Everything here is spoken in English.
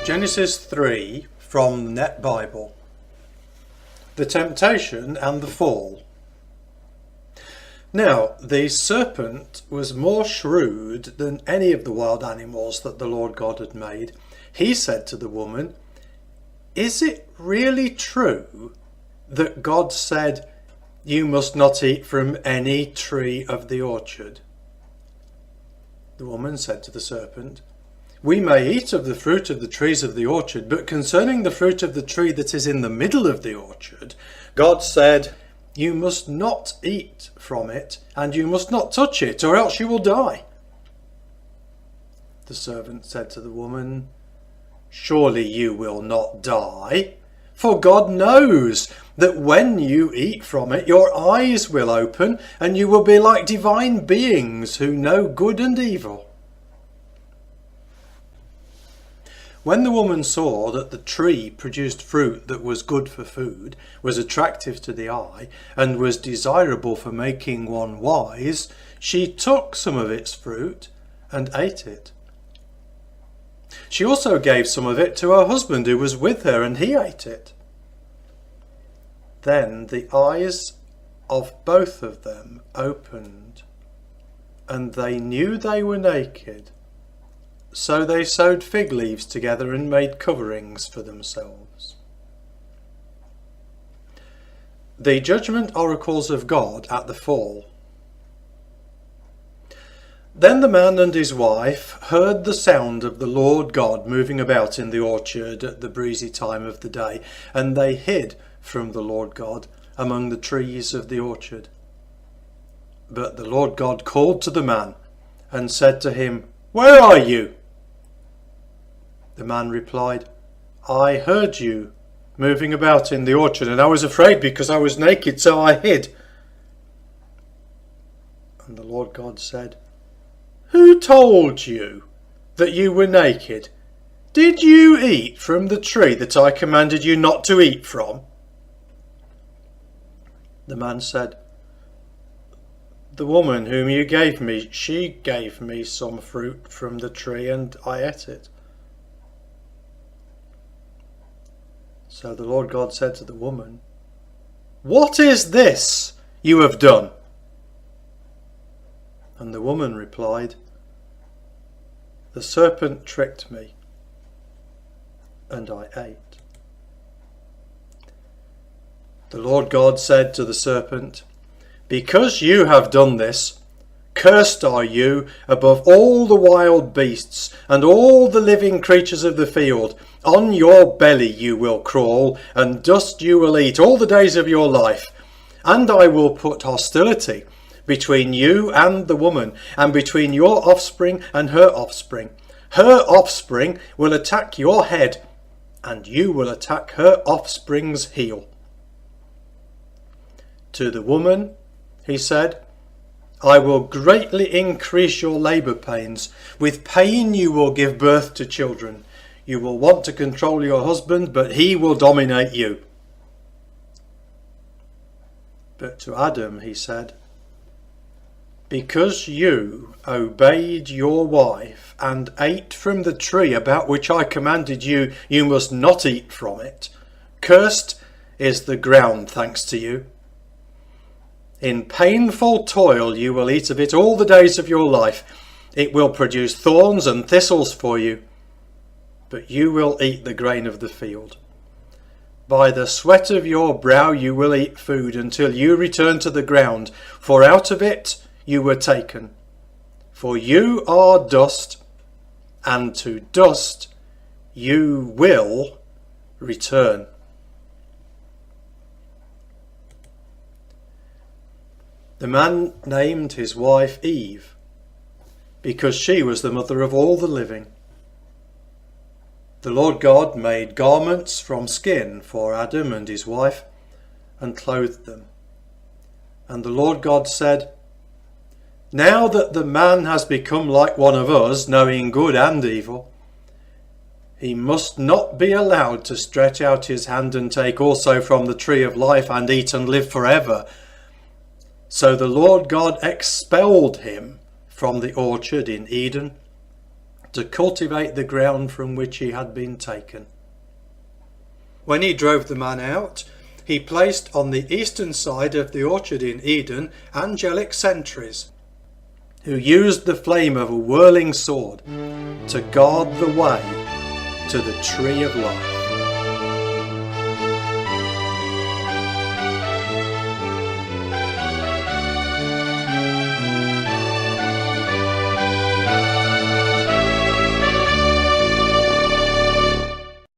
Genesis 3 from the Net Bible. The temptation and the fall. Now the serpent was more shrewd than any of the wild animals that the Lord God had made. He said to the woman, "Is it really true that God said, 'You must not eat from any tree of the orchard'?" The woman said to the serpent, "We may eat of the fruit of the trees of the orchard, but concerning the fruit of the tree that is in the middle of the orchard, God said, 'You must not eat from it, and you must not touch it, or else you will die.'" The serpent said to the woman, "Surely you will not die, for God knows that when you eat from it, your eyes will open, and you will be like divine beings who know good and evil." When the woman saw that the tree produced fruit that was good for food, was attractive to the eye, and was desirable for making one wise, she took some of its fruit and ate it. She also gave some of it to her husband who was with her, and he ate it. Then the eyes of both of them opened, and they knew they were naked. So they sewed fig leaves together and made coverings for themselves. The judgment oracles of God at the fall. Then the man and his wife heard the sound of the Lord God moving about in the orchard at the breezy time of the day, and they hid from the Lord God among the trees of the orchard. But the Lord God called to the man and said to him, "Where are you?" The man replied, "I heard you moving about in the orchard, and I was afraid because I was naked, so I hid." And the Lord God said, "Who told you that you were naked? Did you eat from the tree that I commanded you not to eat from?" The man said, "The woman whom you gave me, she gave me some fruit from the tree, and I ate it." So the Lord God said to the woman, "What is this you have done?" And the woman replied, "The serpent tricked me, and I ate." The Lord God said to the serpent, "Because you have done this, cursed are you above all the wild beasts and all the living creatures of the field. On your belly you will crawl, and dust you will eat all the days of your life. And I will put hostility between you and the woman, and between your offspring and her offspring. Her offspring will attack your head, and you will attack her offspring's heel." To the woman he said, "I will greatly increase your labour pains. With pain you will give birth to children. You will want to control your husband, but he will dominate you." But to Adam he said, "Because you obeyed your wife and ate from the tree about which I commanded you, you must not eat from it. Cursed is the ground thanks to you. In painful toil you will eat of it all the days of your life. It will produce thorns and thistles for you, but you will eat the grain of the field. By the sweat of your brow you will eat food until you return to the ground, for out of it you were taken. For you are dust, and to dust you will return." The man named his wife Eve, because she was the mother of all the living. The Lord God made garments from skin for Adam and his wife, and clothed them. And the Lord God said, "Now that the man has become like one of us, knowing good and evil, he must not be allowed to stretch out his hand and take also from the tree of life and eat and live forever." So the Lord God expelled him from the orchard in Eden to cultivate the ground from which he had been taken. When he drove the man out, he placed on the eastern side of the orchard in Eden angelic sentries, who used the flame of a whirling sword to guard the way to the tree of life.